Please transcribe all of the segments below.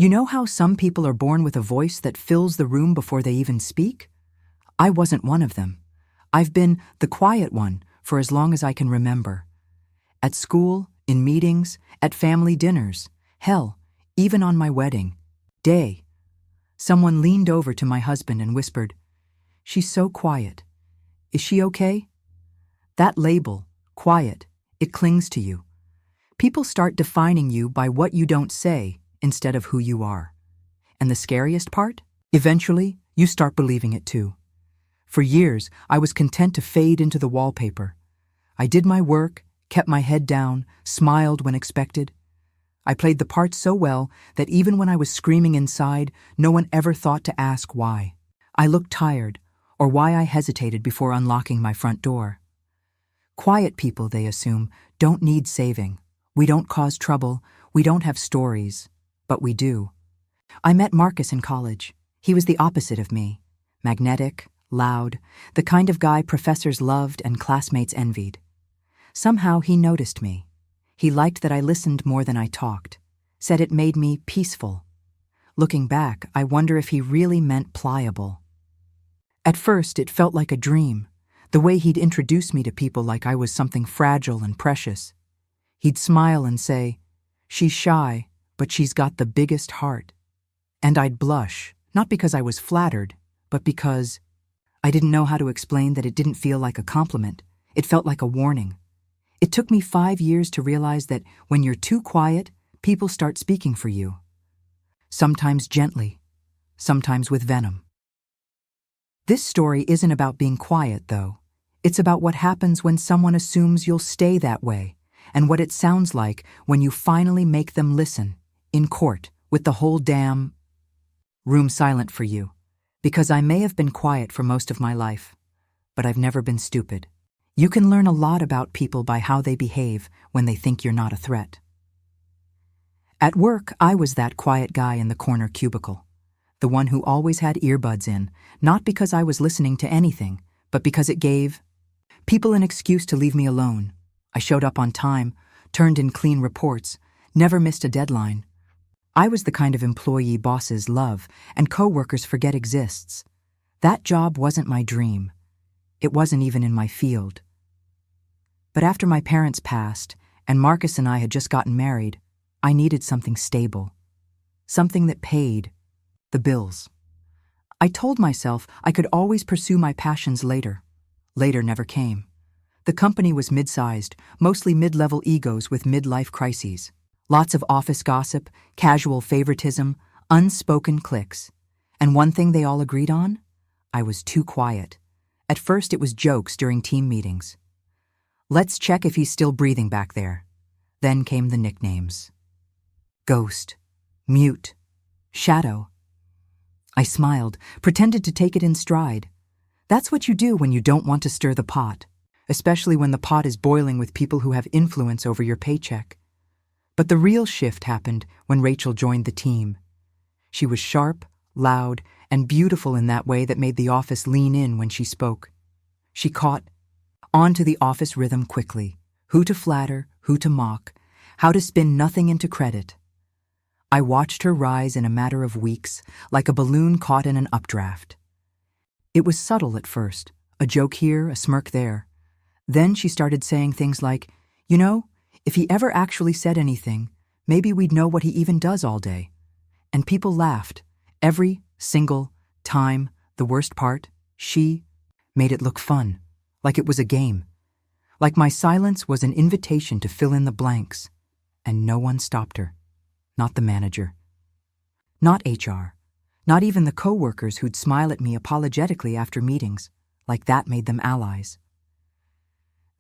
You know how some people are born with a voice that fills the room before they even speak? I wasn't one of them. I've been the quiet one for as long as I can remember. At school, in meetings, at family dinners, hell, even on my wedding day. Someone leaned over to my husband and whispered, "She's so quiet. Is she okay?" That label, quiet, it clings to you. People start defining you by what you don't say instead of who you are. And the scariest part? Eventually, you start believing it too. For years, I was content to fade into the wallpaper. I did my work, kept my head down, smiled when expected. I played the part so well that even when I was screaming inside, no one ever thought to ask why. I looked tired, or why I hesitated before unlocking my front door. Quiet people, they assume, don't need saving. We don't cause trouble, we don't have stories, but we do. I met Marcus in college. He was the opposite of me. Magnetic, loud, the kind of guy professors loved and classmates envied. Somehow he noticed me. He liked that I listened more than I talked, said it made me peaceful. Looking back, I wonder if he really meant pliable. At first, it felt like a dream, the way he'd introduce me to people like I was something fragile and precious. He'd smile and say, "She's shy, but she's got the biggest heart." And I'd blush, not because I was flattered, but because I didn't know how to explain that it didn't feel like a compliment. It felt like a warning. It took me 5 years to realize that when you're too quiet, people start speaking for you. Sometimes gently, sometimes with venom. This story isn't about being quiet, though. It's about what happens when someone assumes you'll stay that way, and what it sounds like when you finally make them listen, in court, with the whole damn room silent for you. Because I may have been quiet for most of my life, but I've never been stupid. You can learn a lot about people by how they behave when they think you're not a threat. At work, I was that quiet guy in the corner cubicle, the one who always had earbuds in, not because I was listening to anything, but because it gave people an excuse to leave me alone. I showed up on time, turned in clean reports, never missed a deadline. I was the kind of employee bosses love and coworkers forget exists. That job wasn't my dream. It wasn't even in my field. But after my parents passed, and Marcus and I had just gotten married, I needed something stable. Something that paid the bills. I told myself I could always pursue my passions later. Later never came. The company was mid-sized, mostly mid-level egos with mid-life crises. Lots of office gossip, casual favoritism, unspoken cliques. And one thing they all agreed on? I was too quiet. At first it was jokes during team meetings. "Let's check if he's still breathing back there." Then came the nicknames. Ghost, Mute, Shadow. I smiled, pretended to take it in stride. That's what you do when you don't want to stir the pot, especially when the pot is boiling with people who have influence over your paycheck. But the real shift happened when Rachel joined the team. She was sharp, loud, and beautiful in that way that made the office lean in when she spoke. She caught on to the office rhythm quickly, who to flatter, who to mock, how to spin nothing into credit. I watched her rise in a matter of weeks, like a balloon caught in an updraft. It was subtle at first, a joke here, a smirk there. Then she started saying things like, "You know, if he ever actually said anything, maybe we'd know what he even does all day." And people laughed. Every single time. The worst part, she made it look fun, like it was a game. Like my silence was an invitation to fill in the blanks. And no one stopped her. Not the manager. Not HR. Not even the coworkers who'd smile at me apologetically after meetings, like that made them allies.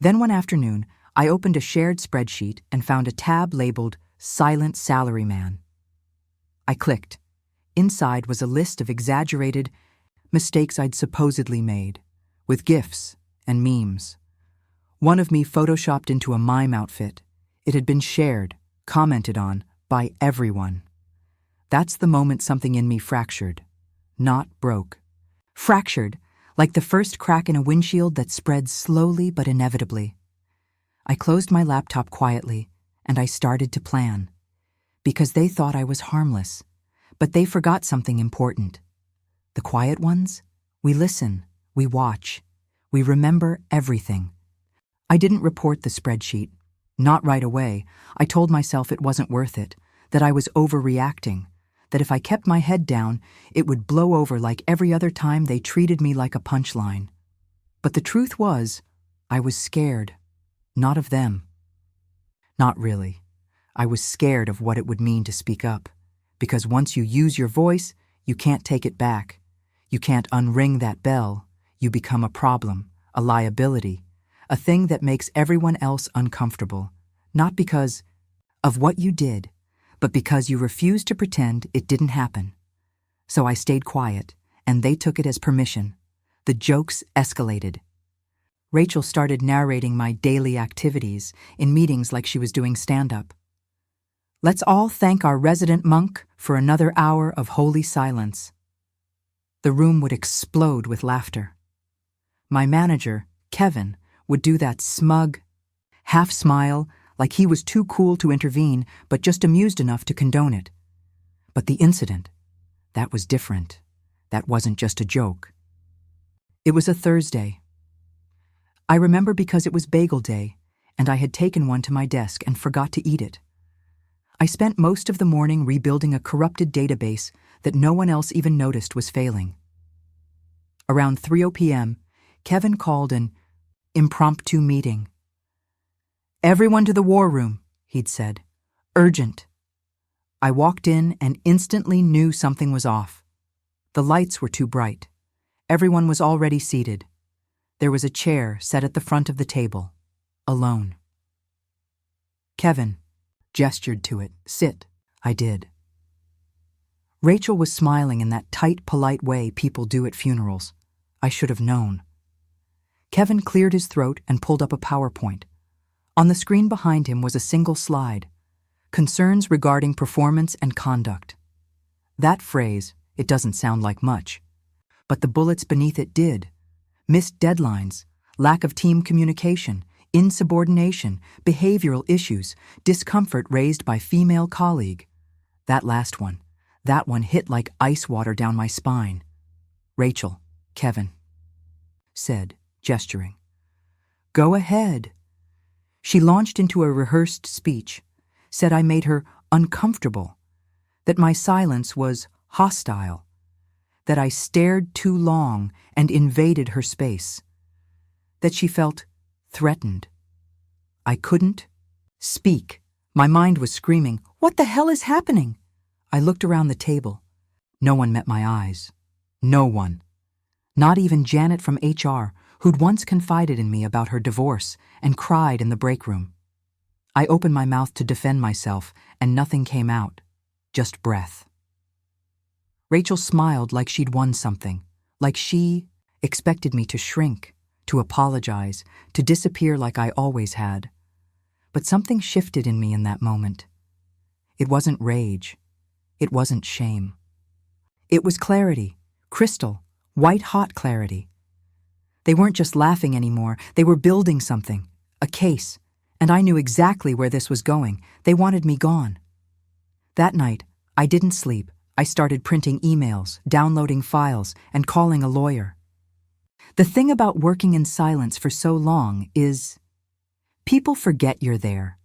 Then one afternoon, I opened a shared spreadsheet and found a tab labeled Silent Salaryman. I clicked. Inside was a list of exaggerated mistakes I'd supposedly made, with GIFs and memes. One of me photoshopped into a mime outfit. It had been shared, commented on, by everyone. That's the moment something in me fractured. Not broke. Fractured, like the first crack in a windshield that spreads slowly but inevitably. I closed my laptop quietly, and I started to plan. Because they thought I was harmless. But they forgot something important. The quiet ones? We listen, we watch, we remember everything. I didn't report the spreadsheet. Not right away. I told myself it wasn't worth it, that I was overreacting, that if I kept my head down, it would blow over like every other time they treated me like a punchline. But the truth was, I was scared. Not of them. Not really. I was scared of what it would mean to speak up. Because once you use your voice, you can't take it back. You can't unring that bell. You become a problem, a liability, a thing that makes everyone else uncomfortable. Not because of what you did, but because you refused to pretend it didn't happen. So I stayed quiet, and they took it as permission. The jokes escalated. Rachel started narrating my daily activities in meetings like she was doing stand-up. Let's all thank our resident monk for another hour of holy silence. The room would explode with laughter. My manager, Kevin, would do that smug, half-smile, like he was too cool to intervene but just amused enough to condone it. But the incident, that was different. That wasn't just a joke. It was a Thursday. I remember because it was bagel day, and I had taken one to my desk and forgot to eat it. I spent most of the morning rebuilding a corrupted database that no one else even noticed was failing. Around 3 p.m., Kevin called an impromptu meeting. "Everyone to the war room," he'd said. "Urgent." I walked in and instantly knew something was off. The lights were too bright. Everyone was already seated. There was a chair set at the front of the table, alone. Kevin gestured to it. "Sit." I did. Rachel was smiling in that tight, polite way people do at funerals. I should have known. Kevin cleared his throat and pulled up a PowerPoint. On the screen behind him was a single slide. Concerns regarding performance and conduct. That phrase, it doesn't sound like much. But the bullets beneath it did. Missed deadlines, lack of team communication, insubordination, behavioral issues, discomfort raised by female colleague. That one hit like ice water down my spine. "Rachel," Kevin said, gesturing. "Go ahead." She launched into a rehearsed speech, said I made her uncomfortable, that my silence was hostile, that I stared too long and invaded her space, that she felt threatened. I couldn't speak. My mind was screaming, "What the hell is happening?" I looked around the table. No one met my eyes. No one. Not even Janet from HR, who'd once confided in me about her divorce and cried in the break room. I opened my mouth to defend myself, and nothing came out. Just breath. Rachel smiled like she'd won something, like she expected me to shrink, to apologize, to disappear like I always had. But something shifted in me in that moment. It wasn't rage. It wasn't shame. It was clarity, crystal, white-hot clarity. They weren't just laughing anymore. They were building something, a case, and I knew exactly where this was going. They wanted me gone. That night, I didn't sleep. I started printing emails, downloading files, and calling a lawyer. The thing about working in silence for so long is people forget you're there.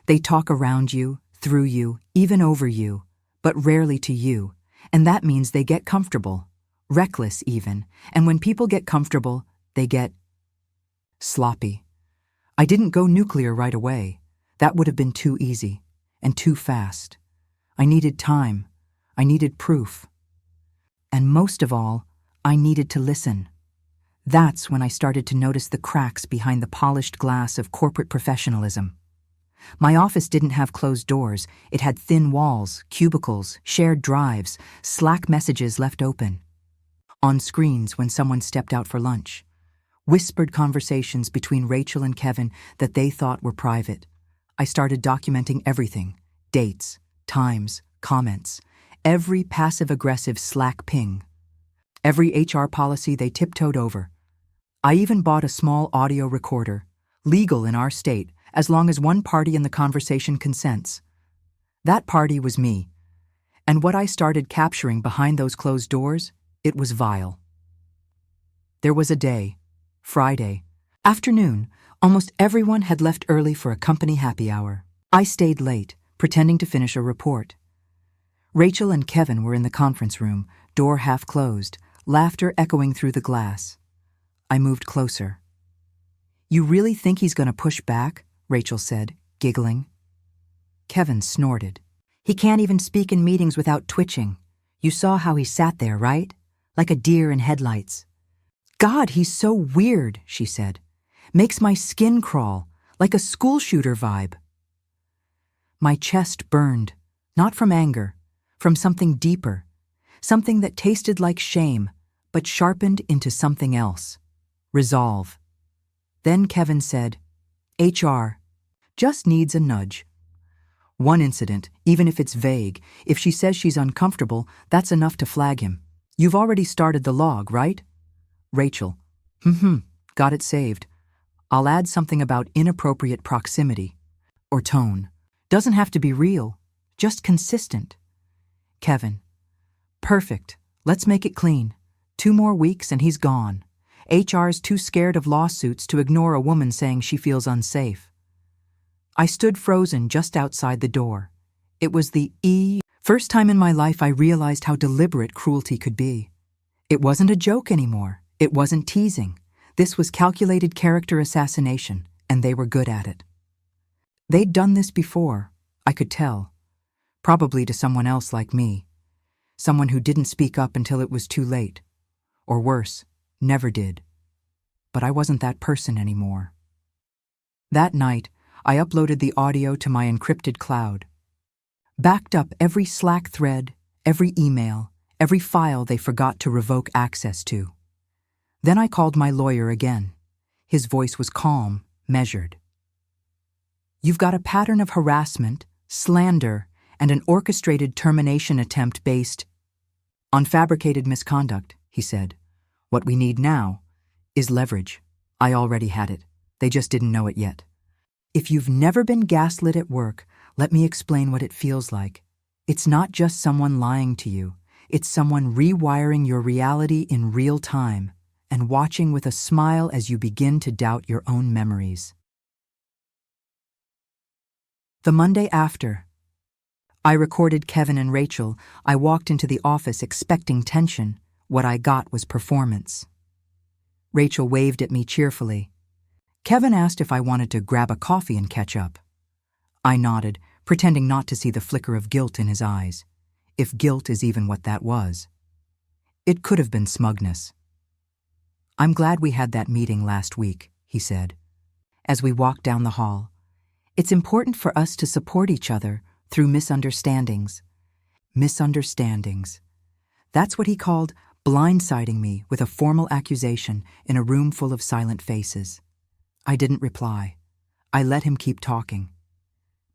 They talk around you, through you, even over you, but rarely to you, and that means they get comfortable, reckless even, and when people get comfortable, they get sloppy. I didn't go nuclear right away. That would have been too easy, and too fast. I needed time. I needed proof. And most of all, I needed to listen. That's when I started to notice the cracks behind the polished glass of corporate professionalism. My office didn't have closed doors. It had thin walls, cubicles, shared drives, Slack messages left open. On screens when someone stepped out for lunch. Whispered conversations between Rachel and Kevin that they thought were private. I started documenting everything. Dates, times, comments. Every passive-aggressive Slack ping. Every HR policy they tiptoed over. I even bought a small audio recorder, legal in our state, as long as one party in the conversation consents. That party was me. And what I started capturing behind those closed doors, it was vile. There was a day, Friday, afternoon. Almost everyone had left early for a company happy hour. I stayed late, pretending to finish a report. Rachel and Kevin were in the conference room, door half closed, laughter echoing through the glass. I moved closer. "You really think he's going to push back?" Rachel said, giggling. Kevin snorted. "He can't even speak in meetings without twitching. You saw how he sat there, right? Like a deer in headlights." "God, he's so weird," she said. "Makes my skin crawl, like a school shooter vibe." My chest burned, not from anger, from something deeper, something that tasted like shame, but sharpened into something else. Resolve. Then Kevin said, "HR just needs a nudge. One incident, even if it's vague, if she says she's uncomfortable, that's enough to flag him. You've already started the log, right?" Rachel, got it saved. I'll add something about inappropriate proximity. Or tone. Doesn't have to be real, just consistent. Kevin, perfect. Let's make it clean. 2 more weeks and he's gone. HR's too scared of lawsuits to ignore a woman saying she feels unsafe. I stood frozen just outside the door. It was the first time in my life I realized how deliberate cruelty could be. It wasn't a joke anymore. It wasn't teasing. This was calculated character assassination, and they were good at it. They'd done this before, I could tell. Probably to someone else like me. Someone who didn't speak up until it was too late. Or worse, never did. But I wasn't that person anymore. That night, I uploaded the audio to my encrypted cloud. Backed up every Slack thread, every email, every file they forgot to revoke access to. Then I called my lawyer again. His voice was calm, measured. "You've got a pattern of harassment, slander, and an orchestrated termination attempt based on fabricated misconduct," he said. "What we need now is leverage. I already had it. They just didn't know it yet. If you've never been gaslit at work, let me explain what it feels like. It's not just someone lying to you. It's someone rewiring your reality in real time and watching with a smile as you begin to doubt your own memories." The Monday after, I recorded Kevin and Rachel. I walked into the office expecting tension. What I got was performance. Rachel waved at me cheerfully. Kevin asked if I wanted to grab a coffee and catch up. I nodded, pretending not to see the flicker of guilt in his eyes, if guilt is even what that was. It could have been smugness. "I'm glad we had that meeting last week," he said, as we walked down the hall. "It's important for us to support each other through misunderstandings." Misunderstandings. That's what he called blindsiding me with a formal accusation in a room full of silent faces. I didn't reply. I let him keep talking.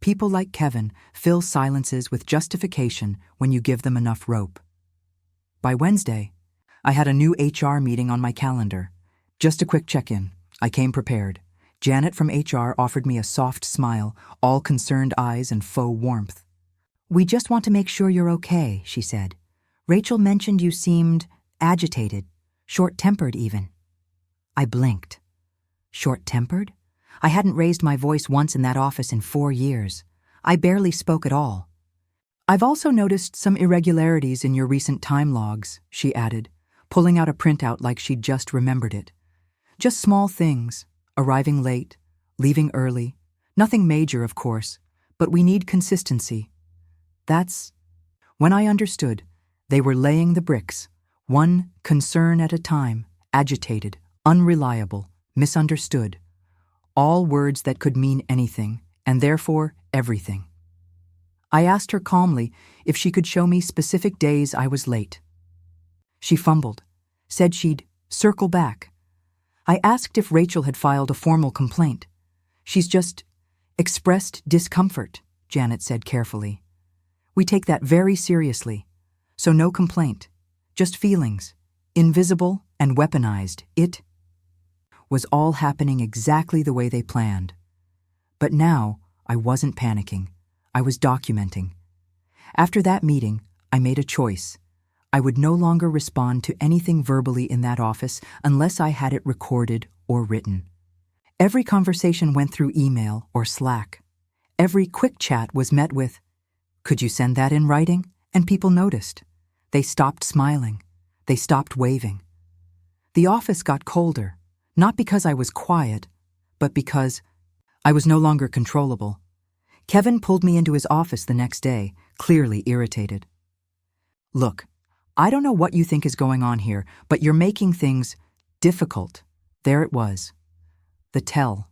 People like Kevin fill silences with justification when you give them enough rope. By Wednesday, I had a new HR meeting on my calendar. Just a quick check-in. I came prepared. Janet from HR offered me a soft smile, all concerned eyes and faux warmth. "We just want to make sure you're okay," she said. "Rachel mentioned you seemed agitated, short-tempered even." I blinked. Short-tempered? I hadn't raised my voice once in that office in 4 years. I barely spoke at all. "I've also noticed some irregularities in your recent time logs," she added, pulling out a printout like she'd just remembered it. "Just small things, arriving late, leaving early. Nothing major, of course, but we need consistency." That's when I understood. They were laying the bricks, one concern at a time, agitated, unreliable, misunderstood. All words that could mean anything, and therefore everything. I asked her calmly if she could show me specific days I was late. She fumbled, said she'd circle back. I asked if Rachel had filed a formal complaint. "She's just expressed discomfort," Janet said carefully. "We take that very seriously. So no complaint, just feelings, invisible and weaponized. It was all happening exactly the way they planned. But now I wasn't panicking. I was documenting. After that meeting, I made a choice. I would no longer respond to anything verbally in that office unless I had it recorded or written. Every conversation went through email or Slack. Every quick chat was met with, "Could you send that in writing?" And people noticed. They stopped smiling. They stopped waving. The office got colder, not because I was quiet, but because I was no longer controllable. Kevin pulled me into his office the next day, clearly irritated. "Look, I don't know what you think is going on here, but you're making things difficult." There it was. The tell.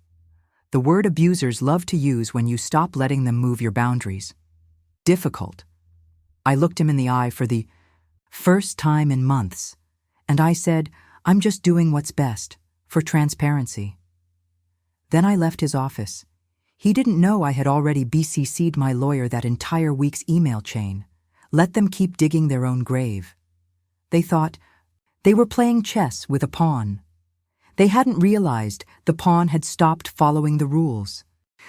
The word abusers love to use when you stop letting them move your boundaries. Difficult. I looked him in the eye for the first time in months, and I said, "I'm just doing what's best, for transparency." Then I left his office. He didn't know I had already BCC'd my lawyer that entire week's email chain. Let them keep digging their own grave. They thought they were playing chess with a pawn. They hadn't realized the pawn had stopped following the rules.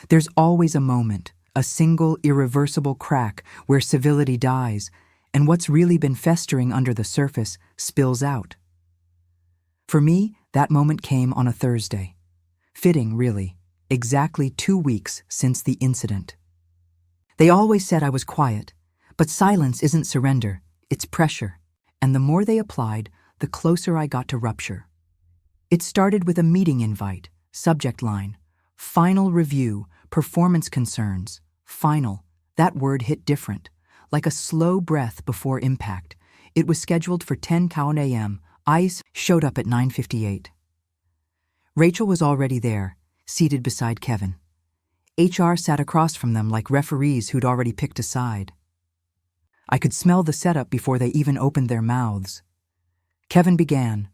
There's always a moment, a single irreversible crack where civility dies, and what's really been festering under the surface spills out. For me, that moment came on a Thursday. Fitting, really, exactly 2 weeks since the incident. They always said I was quiet, but silence isn't surrender, it's pressure, and the more they applied, the closer I got to rupture. It started with a meeting invite, subject line, final review, performance concerns. Final, that word hit different, like a slow breath before impact. It was scheduled for 10 a.m. ICE showed up at 9:58. Rachel was already there, seated beside Kevin. HR sat across from them like referees who'd already picked a side. I could smell the setup before they even opened their mouths. Kevin began,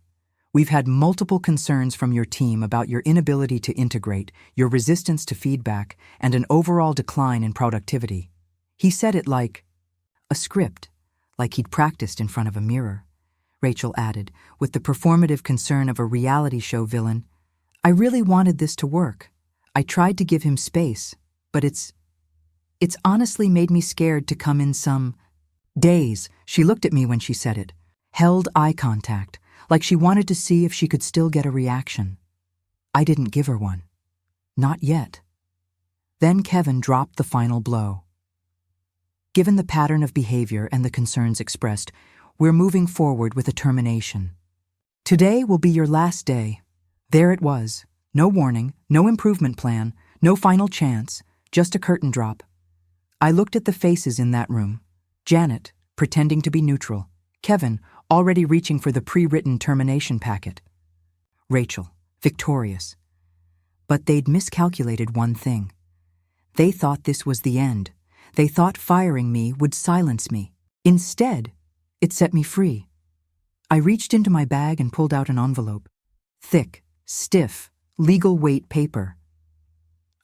"We've had multiple concerns from your team about your inability to integrate, your resistance to feedback, and an overall decline in productivity." He said it like a script, like he'd practiced in front of a mirror. Rachel added, with the performative concern of a reality show villain, "I really wanted this to work. I tried to give him space, but it's honestly made me scared to come in some days." She looked at me when she said it, held eye contact, like she wanted to see if she could still get a reaction. I didn't give her one. Not yet. Then Kevin dropped the final blow. "Given the pattern of behavior and the concerns expressed, we're moving forward with a termination. Today will be your last day." There it was. No warning, no improvement plan, no final chance, just a curtain drop. I looked at the faces in that room. Janet, pretending to be neutral. Kevin, already reaching for the pre-written termination packet. Rachel, victorious. But they'd miscalculated one thing. They thought this was the end. They thought firing me would silence me. Instead, it set me free. I reached into my bag and pulled out an envelope. Thick, stiff, legal weight paper.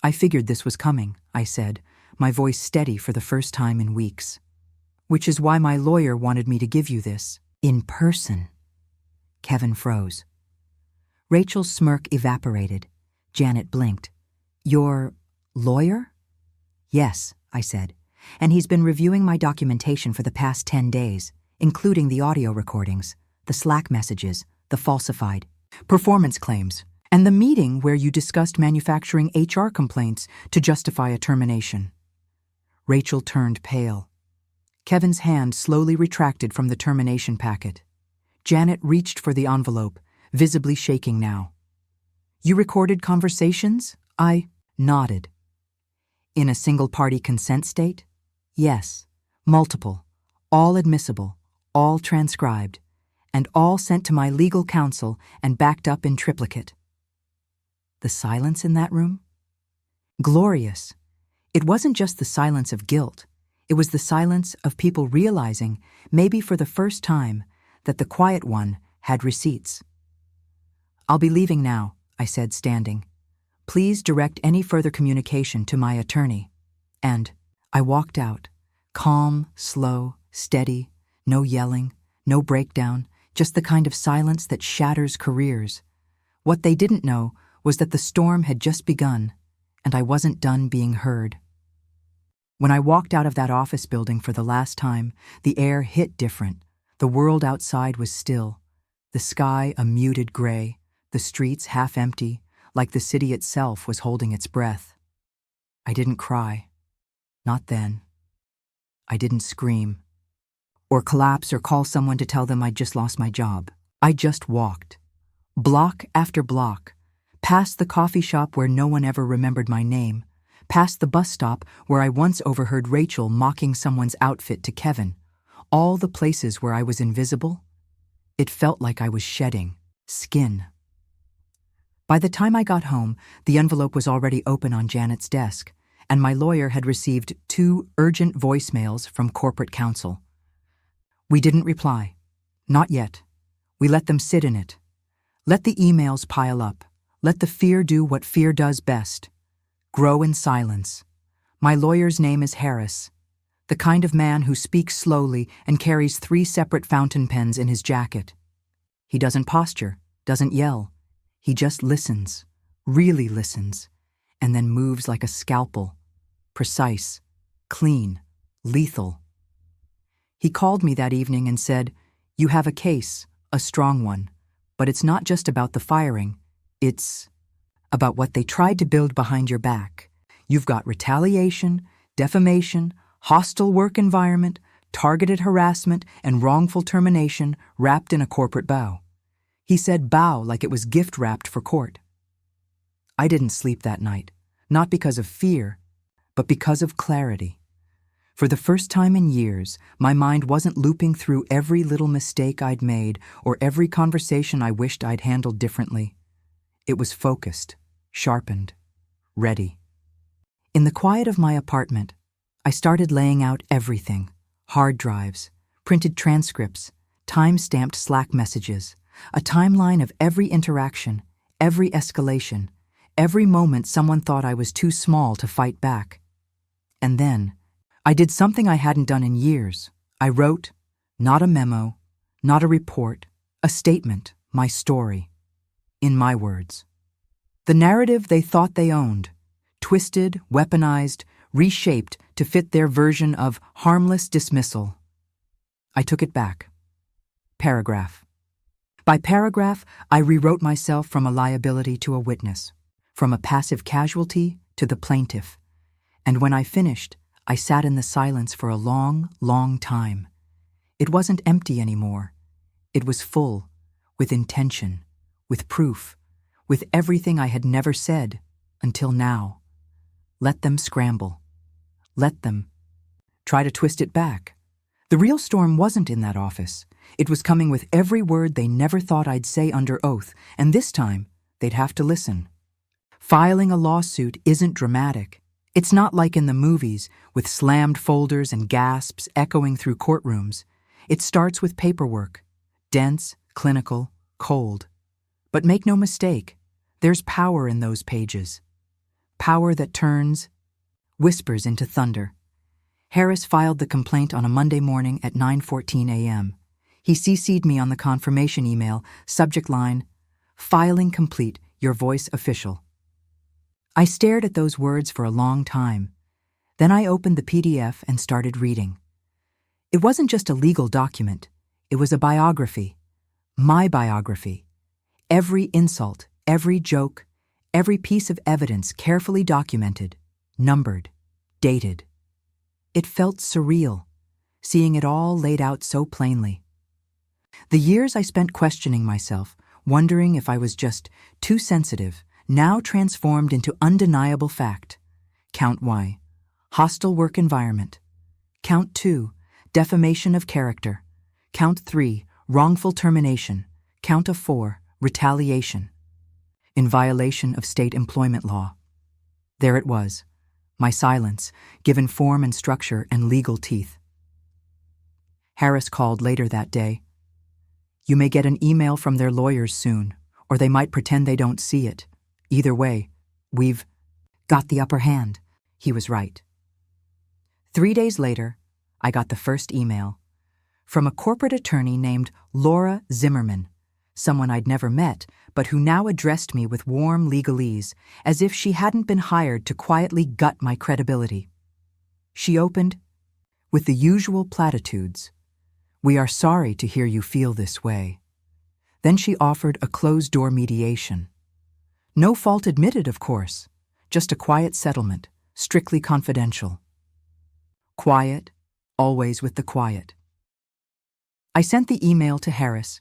"I figured this was coming," I said, my voice steady for the first time in weeks. "Which is why my lawyer wanted me to give you this. In person." Kevin froze. Rachel's smirk evaporated. Janet blinked. "Your lawyer?" "Yes," I said, "and he's been reviewing my documentation for the past 10 days, including the audio recordings, the Slack messages, the falsified performance claims, and the meeting where you discussed manufacturing HR complaints to justify a termination." Rachel turned pale. Kevin's hand slowly retracted from the termination packet. Janet reached for the envelope, visibly shaking now. "You recorded conversations?" I nodded. "In a single-party consent state?" "Yes. Multiple. All admissible. All transcribed. And all sent to my legal counsel and backed up in triplicate." The silence in that room? Glorious. It wasn't just the silence of guilt. It was the silence of people realizing, maybe for the first time, that the quiet one had receipts. "I'll be leaving now," I said, standing. "Please direct any further communication to my attorney." And I walked out, calm, slow, steady, no yelling, no breakdown, just the kind of silence that shatters careers. What they didn't know was that the storm had just begun, and I wasn't done being heard. When I walked out of that office building for the last time, the air hit different. The world outside was still, the sky a muted gray, the streets half empty, like the city itself was holding its breath. I didn't cry. Not then. I didn't scream, or collapse or call someone to tell them I'd just lost my job. I just walked, block after block, past the coffee shop where no one ever remembered my name, past the bus stop where I once overheard Rachel mocking someone's outfit to Kevin, all the places where I was invisible. It felt like I was shedding skin. By the time I got home, the envelope was already open on Janet's desk, and my lawyer had received 2 urgent voicemails from corporate counsel. We didn't reply. Not yet. We let them sit in it. Let the emails pile up. Let the fear do what fear does best. Grow in silence. My lawyer's name is Harris, the kind of man who speaks slowly and carries 3 separate fountain pens in his jacket. He doesn't posture, doesn't yell. He just listens, really listens, and then moves like a scalpel. Precise, clean, lethal. He called me that evening and said, "You have a case, a strong one, but it's not just about the firing. It's about what they tried to build behind your back. You've got retaliation, defamation, hostile work environment, targeted harassment, and wrongful termination wrapped in a corporate bow." He said bow like it was gift wrapped for court. I didn't sleep that night, not because of fear, but because of clarity. For the first time in years, my mind wasn't looping through every little mistake I'd made or every conversation I wished I'd handled differently. It was focused, sharpened, ready. In the quiet of my apartment, I started laying out everything: hard drives, printed transcripts, time-stamped Slack messages, a timeline of every interaction, every escalation, every moment someone thought I was too small to fight back. And then, I did something I hadn't done in years. I wrote, not a memo, not a report, a statement, my story. In my words. The narrative they thought they owned, twisted, weaponized, reshaped to fit their version of harmless dismissal. I took it back. Paragraph. By paragraph, I rewrote myself from a liability to a witness, from a passive casualty to the plaintiff. And when I finished, I sat in the silence for a long, long time. It wasn't empty anymore. It was full, with intention, with proof, with everything I had never said until now. Let them scramble. Let them try to twist it back. The real storm wasn't in that office. It was coming with every word they never thought I'd say under oath, and this time, they'd have to listen. Filing a lawsuit isn't dramatic. It's not like in the movies, with slammed folders and gasps echoing through courtrooms. It starts with paperwork, dense, clinical, cold. But make no mistake, there's power in those pages. Power that turns, whispers into thunder. Harris filed the complaint on a Monday morning at 9:14 a.m. He CC'd me on the confirmation email, subject line, "Filing complete, your voice official." I stared at those words for a long time. Then I opened the PDF and started reading. It wasn't just a legal document. It was a biography. My biography. Every insult, every joke, every piece of evidence carefully documented, numbered, dated. It felt surreal, seeing it all laid out so plainly. The years I spent questioning myself, wondering if I was just too sensitive, now transformed into undeniable fact. Count 1, hostile work environment. Count 2, defamation of character. Count 3, wrongful termination. Count 4, retaliation. In violation of state employment law. There it was, my silence, given form and structure and legal teeth. Harris called later that day. "You may get an email from their lawyers soon, or they might pretend they don't see it. Either way, we've got the upper hand." He was right. 3 days later, I got the first email from a corporate attorney named Laura Zimmerman, someone I'd never met, but who now addressed me with warm legalese, as if she hadn't been hired to quietly gut my credibility. She opened with the usual platitudes. "We are sorry to hear you feel this way." Then she offered a closed-door mediation. No fault admitted, of course, just a quiet settlement, strictly confidential. Quiet, always with the quiet. I sent the email to Harris.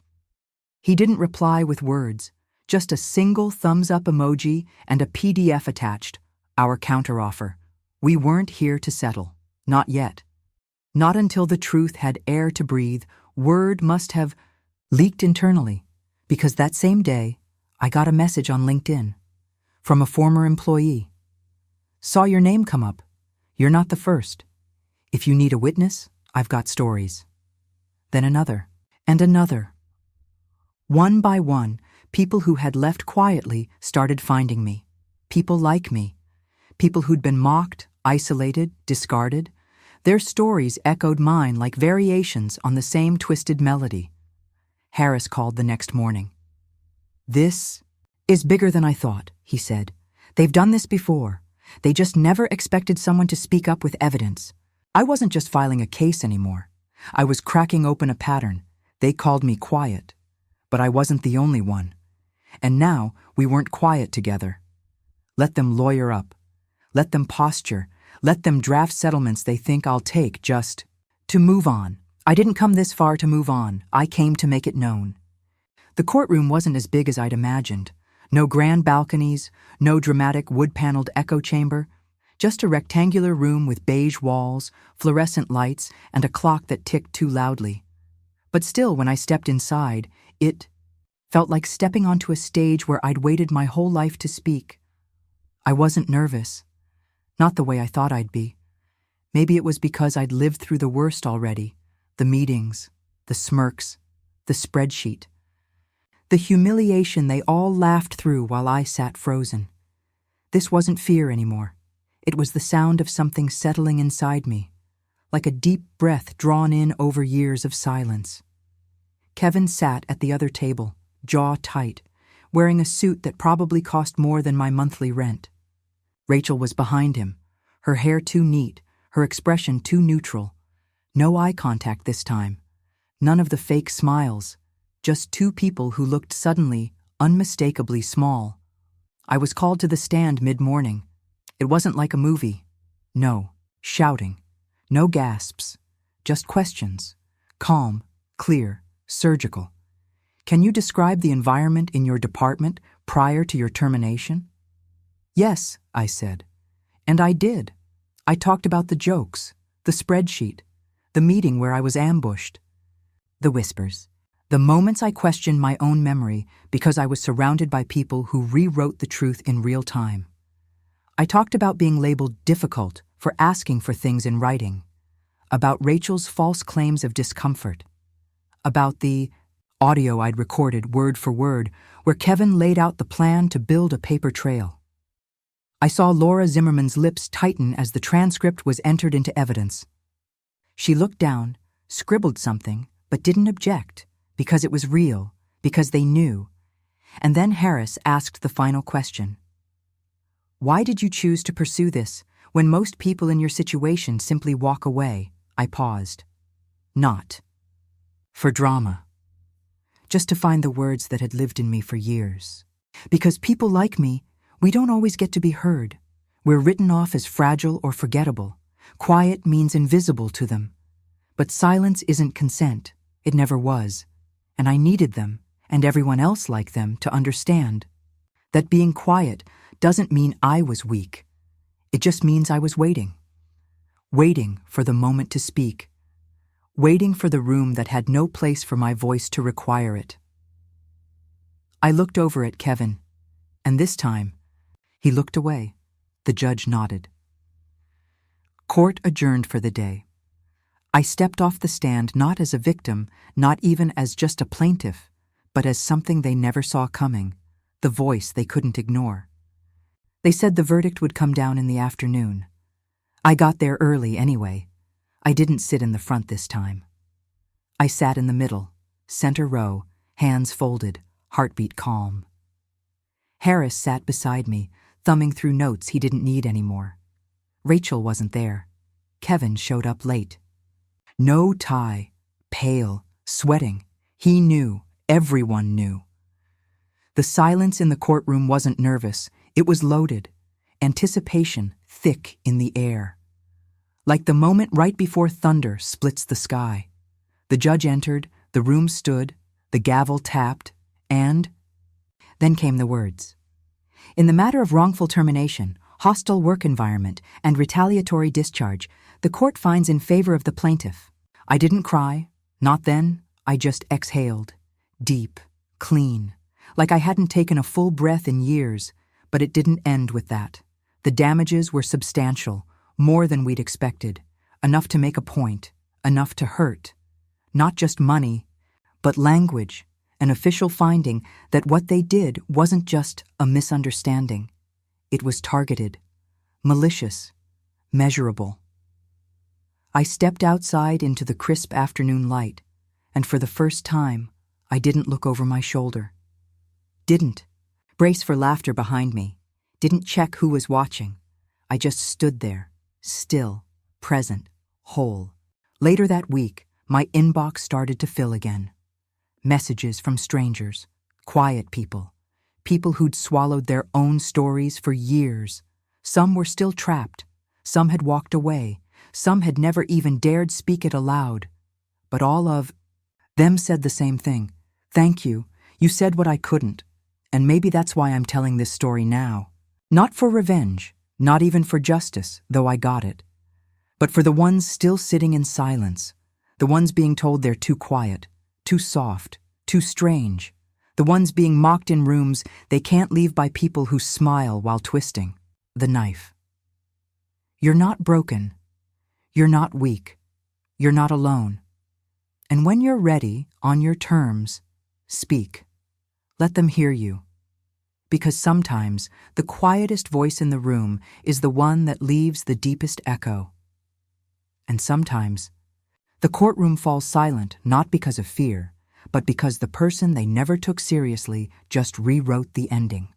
He didn't reply with words, just a single thumbs-up emoji and a PDF attached, our counteroffer. We weren't here to settle, not yet. Not until the truth had air to breathe. Word must have leaked internally, because that same day, I got a message on LinkedIn from a former employee. "Saw your name come up. You're not the first. If you need a witness, I've got stories." Then another, and another. One by one, people who had left quietly started finding me. People like me. People who'd been mocked, isolated, discarded. Their stories echoed mine like variations on the same twisted melody. Harris called the next morning. "This is bigger than I thought," he said. "They've done this before. They just never expected someone to speak up with evidence. I wasn't just filing a case anymore. I was cracking open a pattern. They called me quiet. But I wasn't the only one. And now we weren't quiet together. Let them lawyer up. Let them posture. Let them draft settlements they think I'll take just to move on. I didn't come this far to move on. I came to make it known." The courtroom wasn't as big as I'd imagined. No grand balconies, no dramatic wood-paneled echo chamber, just a rectangular room with beige walls, fluorescent lights, and a clock that ticked too loudly. But still, when I stepped inside, it felt like stepping onto a stage where I'd waited my whole life to speak. I wasn't nervous. Not the way I thought I'd be. Maybe it was because I'd lived through the worst already. The meetings, the smirks, the spreadsheet. The humiliation they all laughed through while I sat frozen. This wasn't fear anymore. It was the sound of something settling inside me, like a deep breath drawn in over years of silence. Kevin sat at the other table, jaw tight, wearing a suit that probably cost more than my monthly rent. Rachel was behind him, her hair too neat, her expression too neutral. No eye contact this time. None of the fake smiles. Just two people who looked suddenly, unmistakably small. I was called to the stand mid-morning. It wasn't like a movie. No, shouting. No gasps. Just questions. Calm, clear, surgical. "Can you describe the environment in your department prior to your termination?" "Yes," I said. And I did. I talked about the jokes, the spreadsheet, the meeting where I was ambushed. The whispers. The moments I questioned my own memory because I was surrounded by people who rewrote the truth in real time. I talked about being labeled difficult for asking for things in writing, about Rachel's false claims of discomfort, about the audio I'd recorded word for word where Kevin laid out the plan to build a paper trail. I saw Laura Zimmerman's lips tighten as the transcript was entered into evidence. She looked down, scribbled something, but didn't object, because it was real, because they knew. And then Harris asked the final question. "Why did you choose to pursue this when most people in your situation simply walk away?" I paused. "Not for drama. Just to find the words that had lived in me for years. Because people like me, we don't always get to be heard. We're written off as fragile or forgettable. Quiet means invisible to them. But silence isn't consent. It never was. And I needed them, and everyone else like them, to understand that being quiet doesn't mean I was weak. It just means I was waiting. Waiting for the moment to speak. Waiting for the room that had no place for my voice to require it. I looked over at Kevin, and this time, he looked away. The judge nodded. Court adjourned for the day. I stepped off the stand not as a victim, not even as just a plaintiff, but as something they never saw coming, the voice they couldn't ignore. They said the verdict would come down in the afternoon. I got there early anyway. I didn't sit in the front this time. I sat in the middle, center row, hands folded, heartbeat calm. Harris sat beside me, thumbing through notes he didn't need anymore. Rachel wasn't there. Kevin showed up late. No tie, pale, sweating. He knew, everyone knew. The silence in the courtroom wasn't nervous, it was loaded, anticipation thick in the air. Like the moment right before thunder splits the sky. The judge entered, the room stood, the gavel tapped, and then came the words. In the matter of wrongful termination, hostile work environment, and retaliatory discharge, the court finds in favor of the plaintiff. I didn't cry, not then, I just exhaled. Deep, clean, like I hadn't taken a full breath in years, but it didn't end with that. The damages were substantial, more than we'd expected, enough to make a point, enough to hurt. Not just money, but language, an official finding that what they did wasn't just a misunderstanding. It was targeted, malicious, measurable. I stepped outside into the crisp afternoon light, and for the first time, I didn't look over my shoulder. Didn't brace for laughter behind me, didn't check who was watching. I just stood there, still, present, whole. Later that week, my inbox started to fill again. Messages from strangers, quiet people, people who'd swallowed their own stories for years. Some were still trapped, some had walked away, some had never even dared speak it aloud. But all of them said the same thing. Thank you, you said what I couldn't. And maybe that's why I'm telling this story now. Not for revenge, not even for justice, though I got it. But for the ones still sitting in silence, the ones being told they're too quiet, too soft, too strange, the ones being mocked in rooms they can't leave by people who smile while twisting the knife. You're not broken. You're not weak. You're not alone. And when you're ready, on your terms, speak. Let them hear you. Because sometimes the quietest voice in the room is the one that leaves the deepest echo. And sometimes the courtroom falls silent not because of fear, but because the person they never took seriously just rewrote the ending.